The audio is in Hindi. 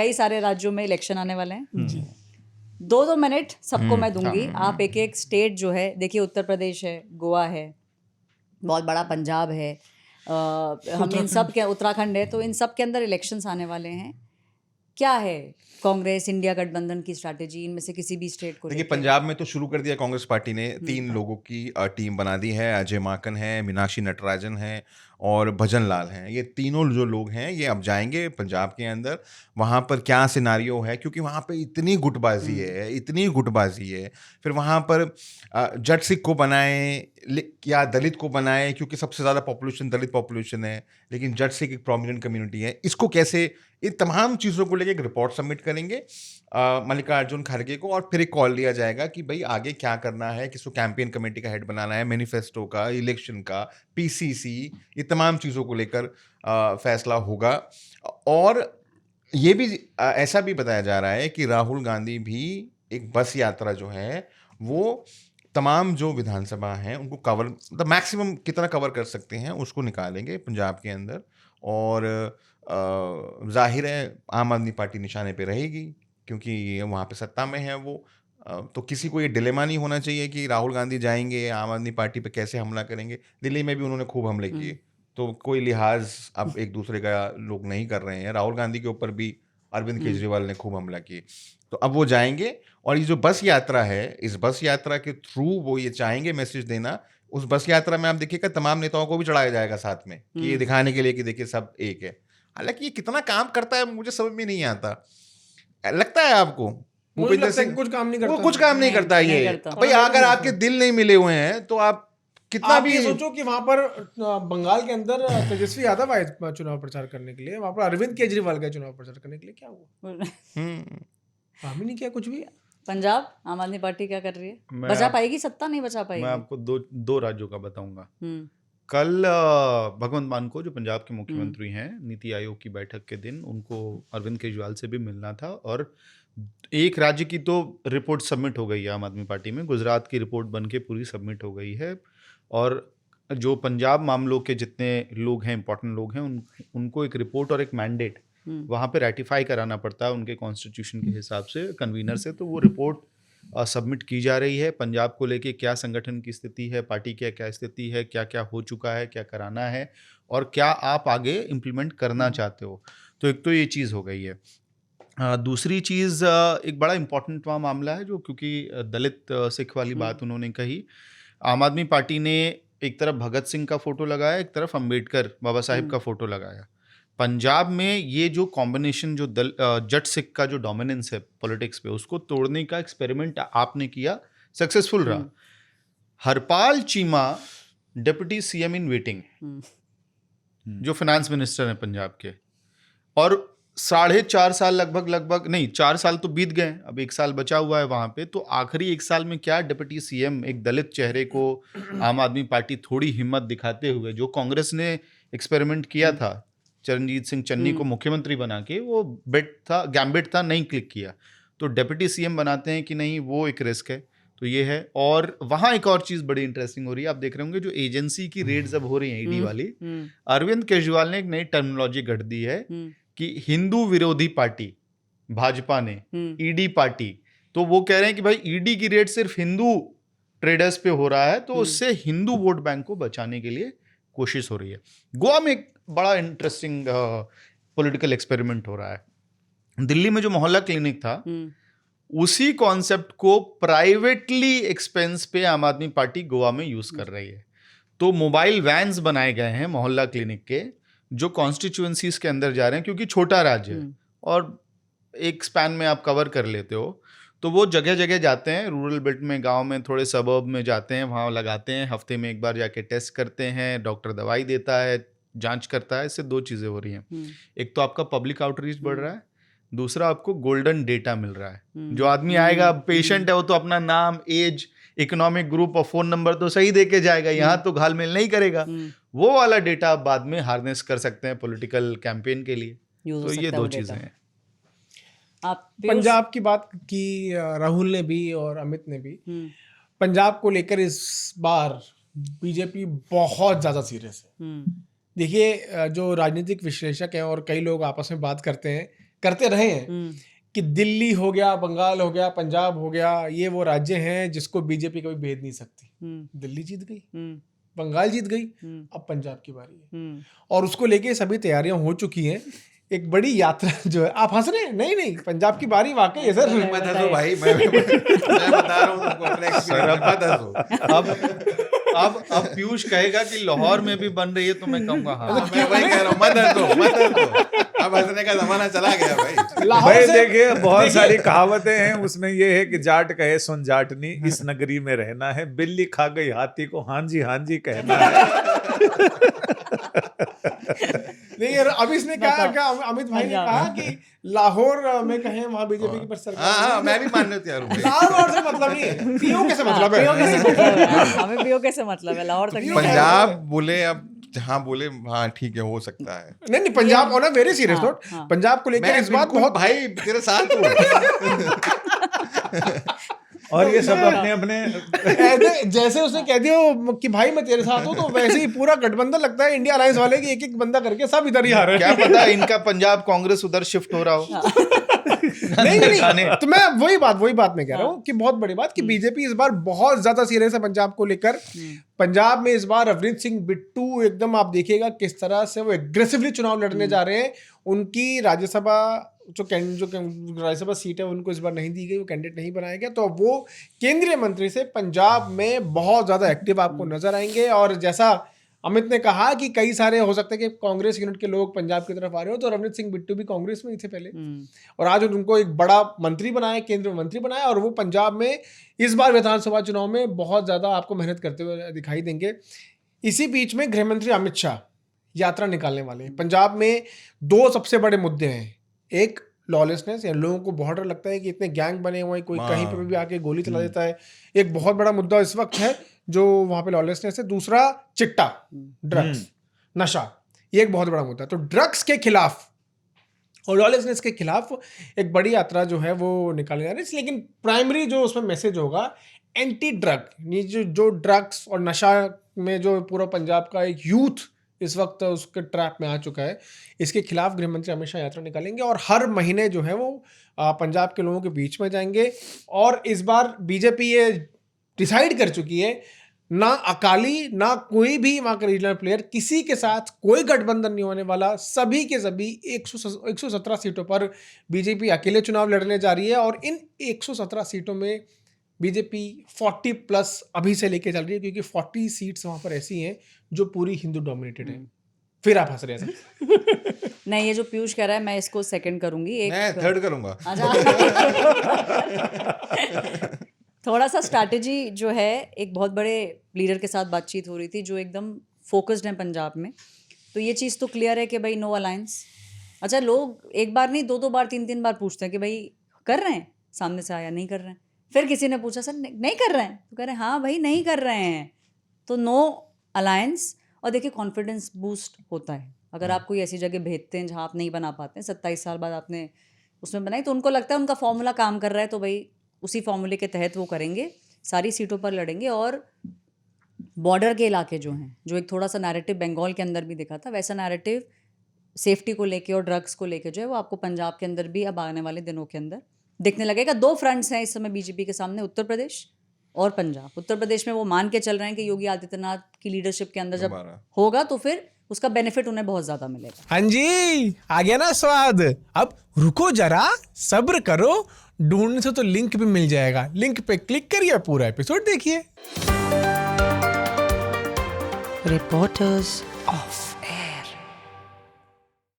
कई सारे राज्यों में इलेक्शन आने वाले हैं। 2-2 मिनट सबको मैं दूंगी। आप एक एक स्टेट जो है, देखिए उत्तर प्रदेश है, गोवा है, बहुत बड़ा पंजाब है, हम इन सब के, उत्तराखंड है, तो इन सब के अंदर इलेक्शंस आने वाले हैं। क्या है कांग्रेस इंडिया गठबंधन की स्ट्रैटेजी इनमें से किसी भी स्टेट को देखिए, लेके? पंजाब में तो शुरू कर दिया कांग्रेस पार्टी ने, 3 लोगों की टीम बना दी है। अजय माकन है, मीनाक्षी नटराजन है और भजन लाल हैं। ये तीनों जो लोग हैं ये अब जाएंगे पंजाब के अंदर। वहाँ पर क्या सिनारियो है, क्योंकि वहाँ पे इतनी गुटबाजी है, इतनी गुटबाजी है। फिर वहाँ पर जट सिख को बनाए या दलित को बनाए, क्योंकि सबसे ज़्यादा पॉपुलेशन दलित पॉपुलेशन है, लेकिन जट सिख एक प्रोमिनेंट कम्युनिटी है। इसको कैसे, इन तमाम चीज़ों को लेकर एक रिपोर्ट सबमिट करेंगे मल्लिकार्जुन खड़गे को, और फिर एक कॉल लिया जाएगा कि भाई आगे क्या करना है, किसको कैंपेन कमेटी का हेड बनाना है, मैनिफेस्टो का, इलेक्शन का, पीसीसी, ये तमाम चीज़ों को लेकर फैसला होगा। और ये भी ऐसा भी बताया जा रहा है कि राहुल गांधी भी एक बस यात्रा जो है वो तमाम जो विधानसभा हैं उनको कवर, मतलब मैक्सिमम कितना कवर कर सकते हैं उसको निकालेंगे पंजाब के अंदर। और जाहिर है आम आदमी पार्टी निशाने पे रहेगी, क्योंकि ये वहाँ पे सत्ता में है वो। तो किसी को ये डिलेमा नहीं होना चाहिए कि राहुल गांधी जाएंगे आम आदमी पार्टी पे कैसे हमला करेंगे। दिल्ली में भी उन्होंने खूब हमले किए, तो कोई लिहाज अब एक दूसरे का लोग नहीं कर रहे हैं। राहुल गांधी के ऊपर भी अरविंद केजरीवाल ने खूब हमला किए। तो अब वो जाएंगे, और ये जो बस यात्रा है, इस बस यात्रा के थ्रू वो ये चाहेंगे मैसेज देना। उस बस यात्रा में आप देखिएगा तमाम नेताओं को भी चढ़ाया जाएगा साथ में, कि ये दिखाने के लिए कि देखिए सब एक है। हालांकि ये कितना काम करता है मुझे समझ में नहीं आता। लगता है आपको मुझे लगता है कि कुछ काम नहीं करता, वो कुछ काम नहीं करता ये भाई। अगर आपके दिल नहीं मिले हुए हैं तो आप कितना आप भी ये सोचो कि वहां पर बंगाल के अंदर तेजस्वी यादव आए चुनाव प्रचार करने के लिए, वहां पर अरविंद केजरीवाल गए चुनाव प्रचार करने के लिए, क्या हुआ? काम ही नहीं किया कुछ भी। पंजाब आम आदमी पार्टी क्या कर रही है? बचा पाएगी सत्ता? नहीं बचा पाएगी? मैं आपको दो राज्यों का बताऊंगा। कल भगवंत मान को, जो पंजाब के मुख्यमंत्री हैं, नीति आयोग की बैठक के दिन उनको अरविंद केजरीवाल से भी मिलना था, और एक राज्य की तो रिपोर्ट सबमिट हो गई है आम आदमी पार्टी में, गुजरात की रिपोर्ट बन के पूरी सबमिट हो गई है। और जो पंजाब मामलों के जितने लोग हैं, इंपॉर्टेंट लोग हैं, उनको एक रिपोर्ट और एक मैंडेट वहाँ पे रेटिफाई कराना पड़ता है उनके कॉन्स्टिट्यूशन के हिसाब से, कन्वीनर से। तो वो रिपोर्ट सबमिट की जा रही है। पंजाब को लेके क्या संगठन की स्थिति है, पार्टी की क्या स्थिति है, क्या क्या हो चुका है, क्या कराना है, और क्या आप आगे इम्प्लीमेंट करना चाहते हो। तो एक तो ये चीज़ हो गई है। दूसरी चीज़, एक बड़ा इम्पॉर्टेंट वहाँ मामला है, जो क्योंकि दलित सिख वाली बात उन्होंने कही। आम आदमी पार्टी ने एक तरफ भगत सिंह का फोटो लगाया, एक तरफ अंबेडकर बाबा साहिब का फोटो लगाया। पंजाब में ये जो कॉम्बिनेशन, जो जट सिख का जो डोमिनेंस है पॉलिटिक्स पे, उसको तोड़ने का एक्सपेरिमेंट आपने किया, सक्सेसफुल रहा। Harpal Cheema deputy CM in waiting, जो फाइनेंस मिनिस्टर हैं पंजाब के, और 4.5 साल लगभग नहीं, 4 साल तो बीत गए, अब 1 साल बचा हुआ है वहां पे। तो आखिरी 1 साल में क्या डिप्टी सीएम, एक दलित चेहरे को आम आदमी पार्टी थोड़ी हिम्मत दिखाते हुए, जो कांग्रेस ने एक्सपेरिमेंट किया था चरणजीत सिंह चन्नी को मुख्यमंत्री बना के, वो गैम्बिट था, नहीं क्लिक किया। तो डिप्टी सीएम बनाते हैं कि नहीं, वो एक रिस्क है। तो ये है। और वहाँ एक और चीज़ बड़ी इंटरेस्टिंग हो रही है, आप देख रहे होंगे जो एजेंसी की रेड्स अब हो रही हैं, ईडी वाली, अरविंद केजरीवाल ने एक नई टर्मिनोलॉजी गढ़ दी है कि हिंदू विरोधी पार्टी भाजपा ने ईडी पार्टी, तो वो कह रहे हैं कि भाई ईडी की रेड सिर्फ हिंदू ट्रेडर्स पे हो रहा है, तो उससे हिंदू वोट बैंक को बचाने के लिए कोशिश हो रही है। गोवा में एक बड़ा इंटरेस्टिंग पॉलिटिकल एक्सपेरिमेंट हो रहा है। दिल्ली में जो मोहल्ला क्लिनिक था, उसी कॉन्सेप्ट को प्राइवेटली एक्सपेंस पे आम आदमी पार्टी गोवा में यूज कर रही है। तो मोबाइल वैन्स बनाए गए हैं मोहल्ला क्लिनिक के, जो कॉन्स्टिट्यूएंसीज के अंदर जा रहे हैं, क्योंकि छोटा राज्य है और एक स्पैन में आप कवर कर लेते हो। तो वो जगह जगह जाते हैं, रूरल बेल्ट में, गांव में, थोड़े सबर्ब में जाते हैं, वहाँ लगाते हैं, हफ्ते में एक बार जाके टेस्ट करते हैं, डॉक्टर दवाई देता है, जांच करता है। इससे 2 चीज़ें हो रही हैं, एक तो आपका पब्लिक आउटरीच बढ़ रहा है, दूसरा आपको गोल्डन डेटा मिल रहा है। जो आदमी आएगा, पेशेंट है, वो तो अपना नाम, एज, इकोनॉमिक ग्रुप और फ़ोन नंबर तो सही दे के जाएगा, यहाँ तो घालमेल नहीं करेगा। वो वाला डेटा आप बाद में हार्नेस कर सकते हैं पॉलिटिकल कैंपेन के लिए। तो ये 2 चीज़ें हैं। पंजाब की बात की राहुल ने भी और अमित ने भी। पंजाब को लेकर इस बार बीजेपी बहुत ज़्यादा सीरियस है। देखिए, जो राजनीतिक विश्लेषक हैं और कई लोग आपस में बात करते हैं करते रहे हैं कि दिल्ली हो गया, बंगाल हो गया, पंजाब हो गया, ये वो राज्य हैं जिसको बीजेपी कभी भेद नहीं सकती। दिल्ली जीत गई, बंगाल जीत गई, अब पंजाब की बारी है और उसको लेके सभी तैयारियां हो चुकी हैं। एक बड़ी यात्रा जो है, आप हंस रहे हैं? नहीं, पंजाब की बारी वाकई है सर। मत हंसो भाई, मैं बता रहा हूँ तुमको अपने एक्सपीरियंस, मत हंसो। अब पीयूष कहेगा कि लाहौर में भी बन रही है तो मैं कहूंगा हाँ। मैं वही कह रहा हूँ, मत हंसो। अब हंसने का जमाना चला गया भाई। भाई देखिए, बहुत सारी कहावतें हैं, उसमें ये है कि जाट कहे सुन जाटनी, इस नगरी में रहना है, बिल्ली खा गई हाथी को हाँ जी कहना है। नहीं यार, अब इसने कहा क्या, अमित भाई ने कहा कि लाहौर में कहें वहां बीजेपी की सरकार। हाँ, मैं भी मानने तैयार हूँ। लाहौर से मतलब नहीं है, पीओ कैसे मतलब है? हमें पीओ कैसे मतलब है, लाहौर तक पंजाब बोले, अब जहाँ बोले हाँ ठीक है, हो सकता है। नहीं, Punjab on a very serious note, Punjab को लेकर इस बात बहुत, भाई तेरे साथ हूँ। और ये सब अपने अपने जैसे उसने कह दिया कि भाई मैं तेरे साथ हूँ, तो वैसे ही पूरा गठबंधन लगता है इंडिया अलायंस वाले की, एक बंदा करके सब इधर ही आ रहे हैं। क्या पता इनका पंजाब कांग्रेस उधर शिफ्ट हो रहा हो। नहीं, तो मैं वही बात मैं कह रहा हूँ कि बहुत बड़ी बात कि बीजेपी इस बार बहुत ज्यादा सीरियस है पंजाब को लेकर। पंजाब में इस बार रवनीत सिंह बिट्टू एकदम, आप देखिएगा किस तरह से वो एग्रेसिवली चुनाव लड़ने जा रहे हैं। उनकी राज्यसभा जो राज्यसभा सीट है उनको इस बार नहीं दी गई, वो कैंडिडेट नहीं बनाया गया, तो वो केंद्रीय मंत्री से पंजाब में बहुत ज्यादा एक्टिव आपको नजर आएंगे। और जैसा अमित ने कहा कि कई सारे हो सकते हैं कि कांग्रेस यूनिट के लोग पंजाब की तरफ आ रहे हो, तो रवनीत सिंह बिट्टू भी कांग्रेस में ही थे पहले, और आज उनको एक बड़ा मंत्री बनाया, केंद्रीय मंत्री बनाया, और वो पंजाब में इस बार विधानसभा चुनाव में बहुत ज्यादा आपको मेहनत करते हुए दिखाई देंगे। इसी बीच में गृह मंत्री अमित शाह यात्रा निकालने वाले हैं। पंजाब में दो सबसे बड़े मुद्दे हैं, एक लॉलेसनेस, या लोगों को बहुत डर लगता है कि इतने गैंग बने हुए हैं, कोई कहीं पर भी आके गोली चला देता है, एक बहुत बड़ा मुद्दा इस वक्त है जो वहां पे लॉलेसनेस है। दूसरा चिट्टा, ड्रग्स, नशा, ये एक बहुत बड़ा मुद्दा है। तो ड्रग्स के खिलाफ और लॉलेसनेस के खिलाफ एक बड़ी यात्रा जो है वो निकाली जा रही है। लेकिन प्राइमरी जो उसमें मैसेज होगा एंटी ड्रग, जो ड्रग्स और नशा में जो पूरा पंजाब का एक यूथ इस वक्त उसके ट्रैप में आ चुका है, इसके खिलाफ गृह मंत्री अमित शाह यात्रा निकालेंगे और हर महीने जो है वो पंजाब के लोगों के बीच में जाएंगे। और इस बार बीजेपी ये डिसाइड कर चुकी है, ना अकाली ना कोई भी वहाँ का रीजनल प्लेयर, किसी के साथ कोई गठबंधन नहीं होने वाला। सभी के सभी 117 सीटों पर बीजेपी अकेले चुनाव लड़ने जा रही है और इन 117 सीटों में बीजेपी 40+ अभी से लेके चल रही है, क्योंकि 40 सीट्स वहाँ पर ऐसी हैं जो पूरी हिंदू डोमिनेटेड है। फिर आप हंस रहे हैं? नहीं, ये जो पीयूष कह रहा है मैं इसको सेकंड करूंगी, मैं थर्ड करूंगा। थोड़ा सा स्ट्रैटेजी जो है, एक बहुत बड़े लीडर के साथ बातचीत हो रही थी जो एकदम फोकस्ड है पंजाब में, तो ये चीज़ तो क्लियर है कि भाई नो अलायंस। अच्छा, लोग एक बार नहीं 2-2 बार 3-3 बार पूछते हैं कि भाई कर रहे हैं, सामने से आया नहीं कर रहे हैं, फिर किसी ने पूछा सर नहीं कर रहे हैं, तो कह रहे हैं हाँ भाई नहीं कर रहे हैं, तो नो अलायंस। और देखिए कॉन्फिडेंस बूस्ट होता है अगर आप कोई ऐसी जगह भेजते हैं जहाँ आप नहीं बना पाते हैं, 27 साल बाद आपने उसमें बनाई, तो उनको लगता है उनका फॉर्मूला काम कर रहा है, तो भाई उसी फॉर्मूले के तहत वो करेंगे, सारी सीटों पर लड़ेंगे। और बॉर्डर के इलाके जो हैं, जो एक थोड़ा सा नैरेटिव बंगाल के अंदर भी दिखा था, वैसा नैरेटिव सेफ्टी को लेके और ड्रग्स को लेके जो है वो आपको पंजाब के अंदर भी अब आने वाले दिनों के अंदर दिखने लगेगा। 2 फ्रंट्स हैं इस समय बीजेपी के सामने, उत्तर प्रदेश और पंजाब। उत्तर प्रदेश में वो मान के चल रहे हैं कि योगी आदित्यनाथ की लीडरशिप के अंदर जब होगा तो फिर उसका बेनिफिट उन्हें बहुत ज्यादा मिलेगा। हाँ जी, आ गया ना स्वाद। अब रुको जरा, सब्र करो, ढूंढने से तो लिंक भी मिल जाएगा, लिंक पे क्लिक करिए, पूरा एपिसोड देखिए। Reporters of